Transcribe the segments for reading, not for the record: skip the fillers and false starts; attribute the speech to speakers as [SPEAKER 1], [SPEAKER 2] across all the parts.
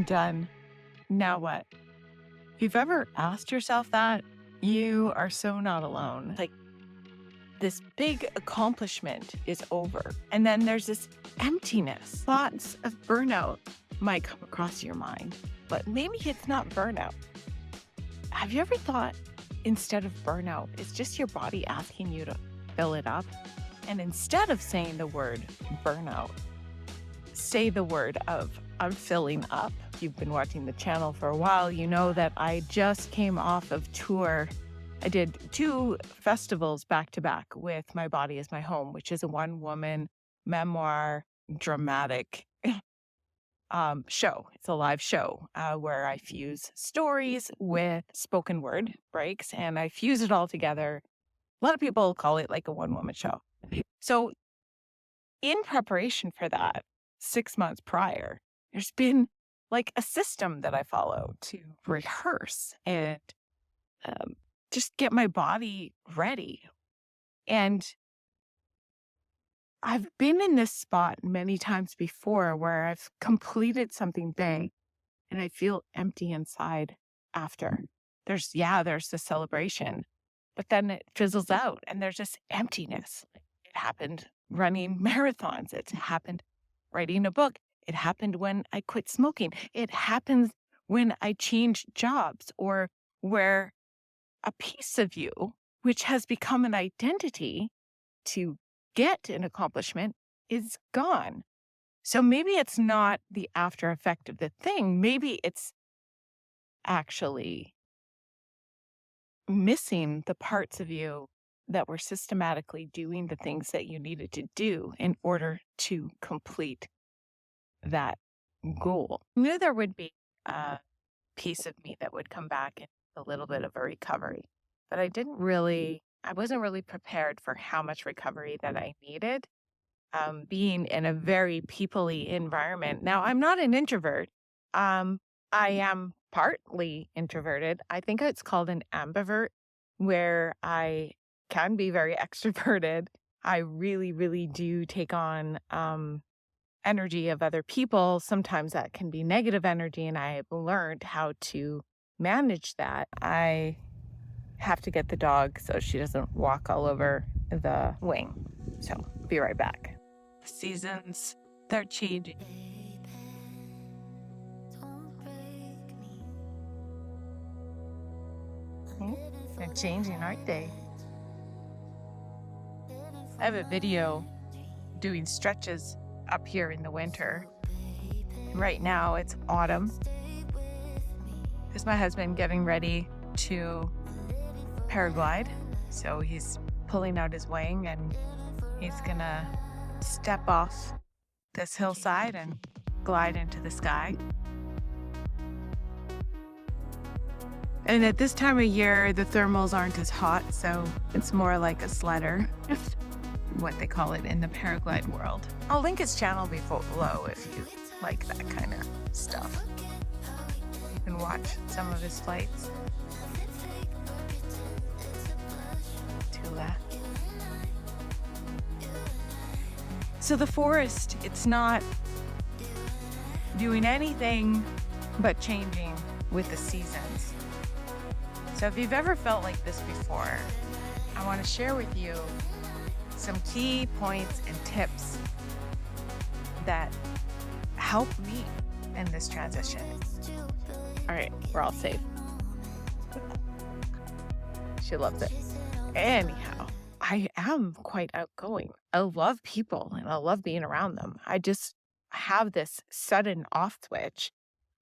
[SPEAKER 1] done. Now what? If you've ever asked yourself that, you are so not alone. Like, this big accomplishment is over. And then there's this emptiness. Thoughts of burnout might come across your mind, but maybe it's not burnout. Have you ever thought instead of burnout, it's just your body asking you to fill it up? And instead of saying the word burnout, say the word of I'm filling up. If you've been watching the channel for a while, you know that I just came off of tour. I did 2 festivals back to back with My Body is My Home, which is a one-woman memoir dramatic show. It's a live show where I fuse stories with spoken word breaks, and I fuse it all together. A lot of people call it like a one-woman show. So in preparation for that, 6 months prior, there's been like a system that I follow to rehearse and just get my body ready. And I've been in this spot many times before where I've completed something big and I feel empty inside after. There's the celebration, but then it fizzles out and there's this emptiness. It happened running marathons. It happened writing a book. It happened when I quit smoking. It happens when I changed jobs, or where a piece of you, which has become an identity to get an accomplishment, is gone. So maybe it's not the after effect of the thing. Maybe it's actually missing the parts of you that were systematically doing the things that you needed to do in order to complete that goal. I knew there would be a piece of me that would come back in a little bit of a recovery, but I wasn't really prepared for how much recovery that I needed, being in a very people-y environment. Now, I'm not an introvert. I am partly introverted. I think it's called an ambivert, where I can be very extroverted. I really, really do take on energy of other people. Sometimes that can be negative energy, and I have learned how to manage that. I have to get the dog so she doesn't walk all over the wing. So be right back. Seasons, they're changing. They're changing, aren't they? I have a video doing stretches up here in the winter. Right now it's autumn. There's my husband getting ready to paraglide. So he's pulling out his wing and he's gonna step off this hillside and glide into the sky. And at this time of year, the thermals aren't as hot, so it's more like a sledder, what they call it in the paraglide world. I'll link his channel below if you like that kind of stuff. You can watch some of his flights. Tula. So the forest, it's not doing anything but changing with the seasons. So if you've ever felt like this before, I want to share with you some key points and tips that help me in this transition. All right, we're all safe. She loves it. Anyhow, I am quite outgoing. I love people and I love being around them. I just have this sudden off switch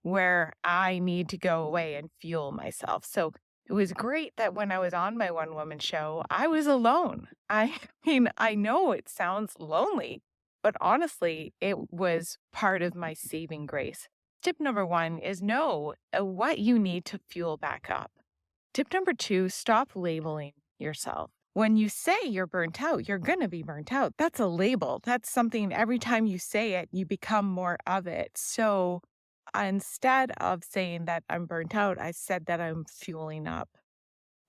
[SPEAKER 1] where I need to go away and fuel myself. So it was great that when I was on my one-woman show, I was alone. I mean, I know it sounds lonely, but honestly, it was part of my saving grace. Tip number 1 is know what you need to fuel back up. Tip number 2, stop labeling yourself. When you say you're burnt out, you're going to be burnt out. That's a label. That's something every time you say it, you become more of it. So instead of saying that I'm burnt out, I said that I'm fueling up.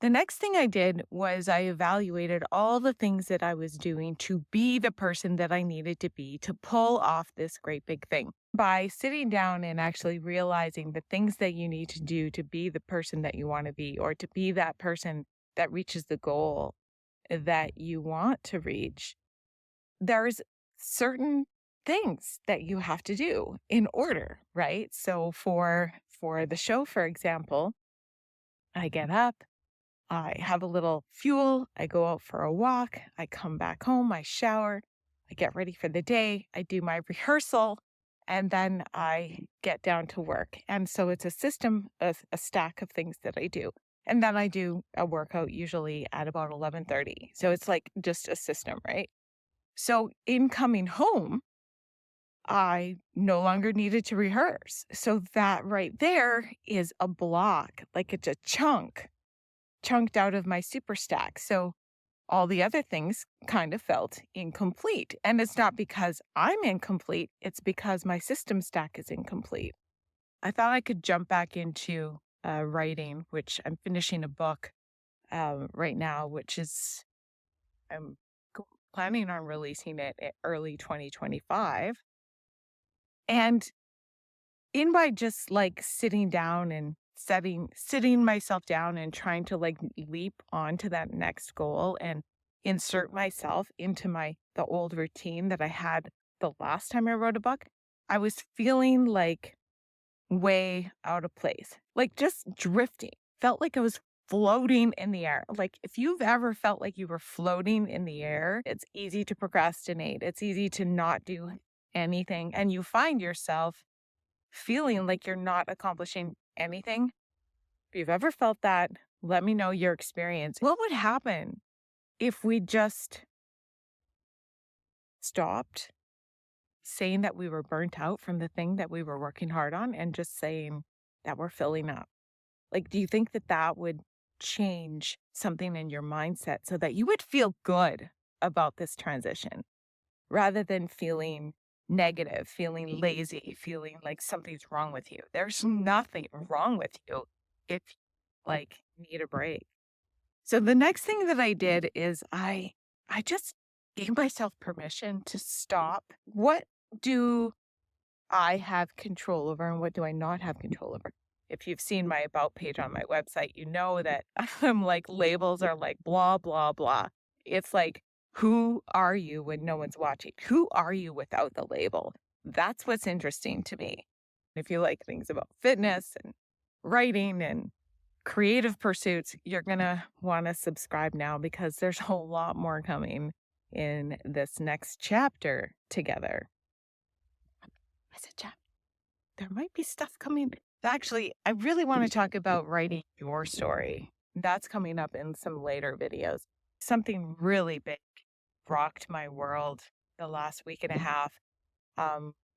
[SPEAKER 1] The next thing I did was I evaluated all the things that I was doing to be the person that I needed to be to pull off this great big thing. By sitting down and actually realizing the things that you need to do to be the person that you want to be, or to be that person that reaches the goal that you want to reach, there's certain things that you have to do in order, right? So for the show, for example, I get up, I have a little fuel, I go out for a walk, I come back home, I shower, I get ready for the day, I do my rehearsal, and then I get down to work. And so it's a system of a stack of things that I do. And then I do a workout usually at about 11:30. So it's like just a system, right? So in coming home, I no longer needed to rehearse. So that right there is a block, like it's a chunked out of my super stack. So all the other things kind of felt incomplete. And it's not because I'm incomplete, it's because my system stack is incomplete. I thought I could jump back into writing, which I'm finishing a book right now, which is, I'm planning on releasing it in early 2025. And in by just like sitting down and sitting myself down and trying to like leap onto that next goal and insert myself into the old routine that I had the last time I wrote a book, I was feeling like way out of place, like just drifting. Felt like I was floating in the air. Like if you've ever felt like you were floating in the air, it's easy to procrastinate. It's easy to not do anything. And you find yourself feeling like you're not accomplishing anything. If you've ever felt that, let me know your experience. What would happen if we just stopped saying that we were burnt out from the thing that we were working hard on and just saying that we're filling up? Like, do you think that that would change something in your mindset so that you would feel good about this transition rather than feeling negative, feeling lazy, feeling like something's wrong with you? There's nothing wrong with you if you like need a break. So the next thing that I did is I just gave myself permission to stop. What do I have control over and what do I not have control over? If you've seen my about page on my website, you know that I'm like labels are like blah, blah, blah. It's like, who are you when no one's watching? Who are you without the label? That's what's interesting to me. If you like things about fitness and writing and creative pursuits, you're going to want to subscribe now because there's a whole lot more coming in this next chapter together. Is it chapter? There might be stuff coming. Actually, I really want to talk about writing your story. That's coming up in some later videos. Something really big rocked my world the last week and a half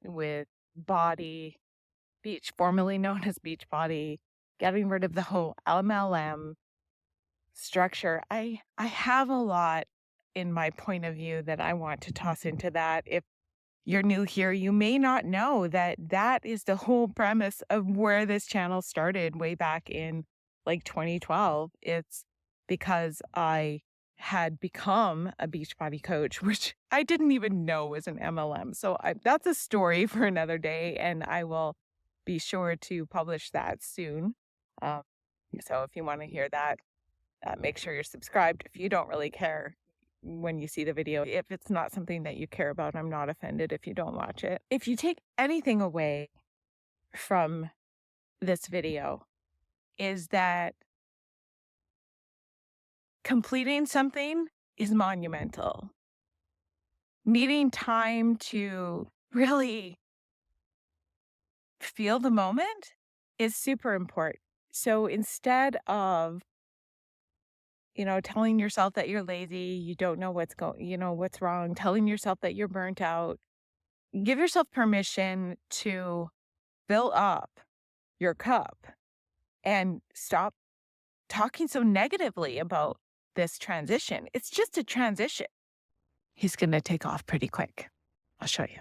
[SPEAKER 1] with Beach, formerly known as Beachbody, getting rid of the whole MLM structure. I have a lot in my point of view that I want to toss into that. If you're new here, you may not know that that is the whole premise of where this channel started way back in like 2012. It's because I had become a Beachbody coach, which I didn't even know was an MLM. So that's a story for another day, and I will be sure to publish that soon. So if you want to hear that, make sure you're subscribed. If you don't really care when you see the video, if it's not something that you care about, I'm not offended if you don't watch it. If you take anything away from this video, is that completing something is monumental. Needing time to really feel the moment is super important. So instead of telling yourself that you're lazy, you don't know what's wrong, telling yourself that you're burnt out, give yourself permission to fill up your cup and stop talking so negatively about this transition. It's just a transition. He's going to take off pretty quick. I'll show you.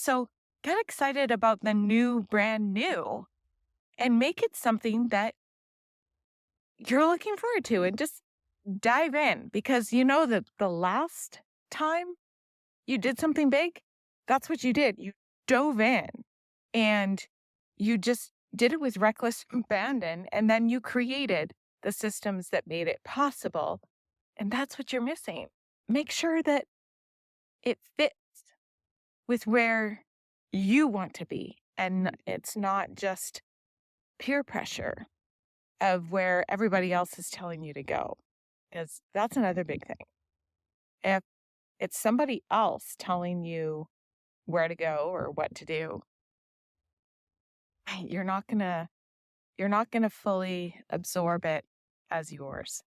[SPEAKER 1] So get excited about the new, brand new, and make it something that you're looking forward to, and just dive in, because you know that the last time you did something big, that's what you did. You dove in and you just did it with reckless abandon, and then you created the systems that made it possible. And that's what you're missing. Make sure that it fits with where you want to be, and it's not just peer pressure of where everybody else is telling you to go, because that's another big thing. If it's somebody else telling you where to go or what to do, you're not gonna fully absorb it as yours.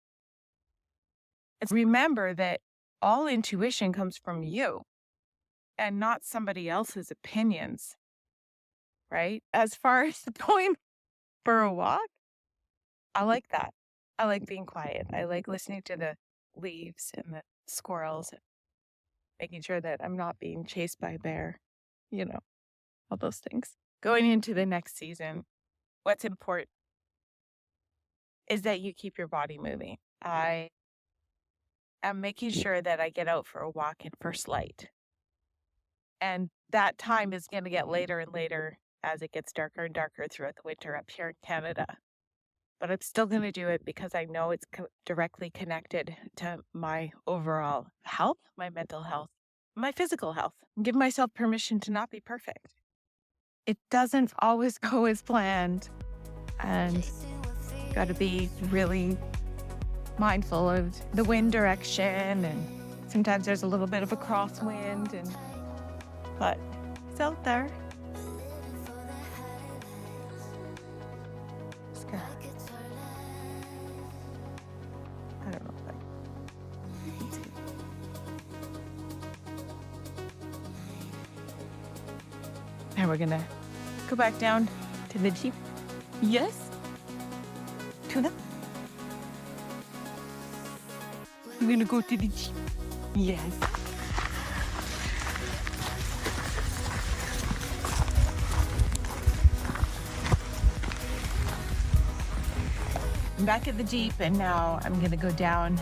[SPEAKER 1] Remember that all intuition comes from you and not somebody else's opinions, right? As far as going for a walk, I like that. I like being quiet. I like listening to the leaves and the squirrels, and making sure that I'm not being chased by a bear, all those things. Going into the next season, what's important is that you keep your body moving. I am making sure that I get out for a walk in first light. And that time is going to get later and later as it gets darker and darker throughout the winter up here in Canada. But I'm still going to do it because I know it's directly connected to my overall health, my mental health, my physical health. Give myself permission to not be perfect. It doesn't always go as planned, and got to be really mindful of the wind direction, and sometimes there's a little bit of a crosswind, but it's out there. I don't know. Now we're gonna go back down to the Jeep. Yes? Tuna? We're gonna go to the Jeep. Yes. I'm back at the Jeep, and now I'm gonna go down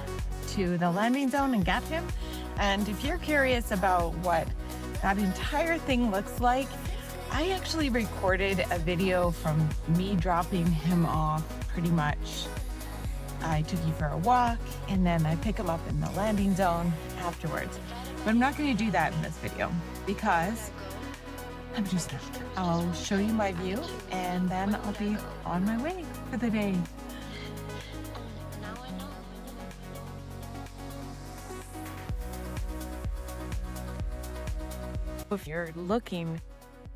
[SPEAKER 1] to the landing zone and get him. And if you're curious about what that entire thing looks like, I actually recorded a video from me dropping him off pretty much. I took you for a walk, and then I pick him up in the landing zone afterwards. But I'm not going to do that in this video because I'll show you my view, and then I'll be on my way for the day. If you're looking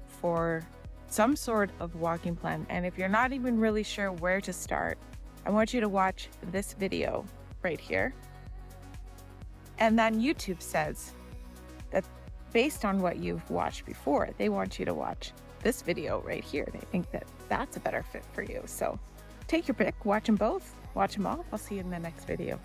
[SPEAKER 1] for some sort of walking plan, and if you're not even really sure where to start, I want you to watch this video right here. And then YouTube says that based on what you've watched before, they want you to watch this video right here. They think that that's a better fit for you. So take your pick, watch them both, watch them all. I'll see you in the next video.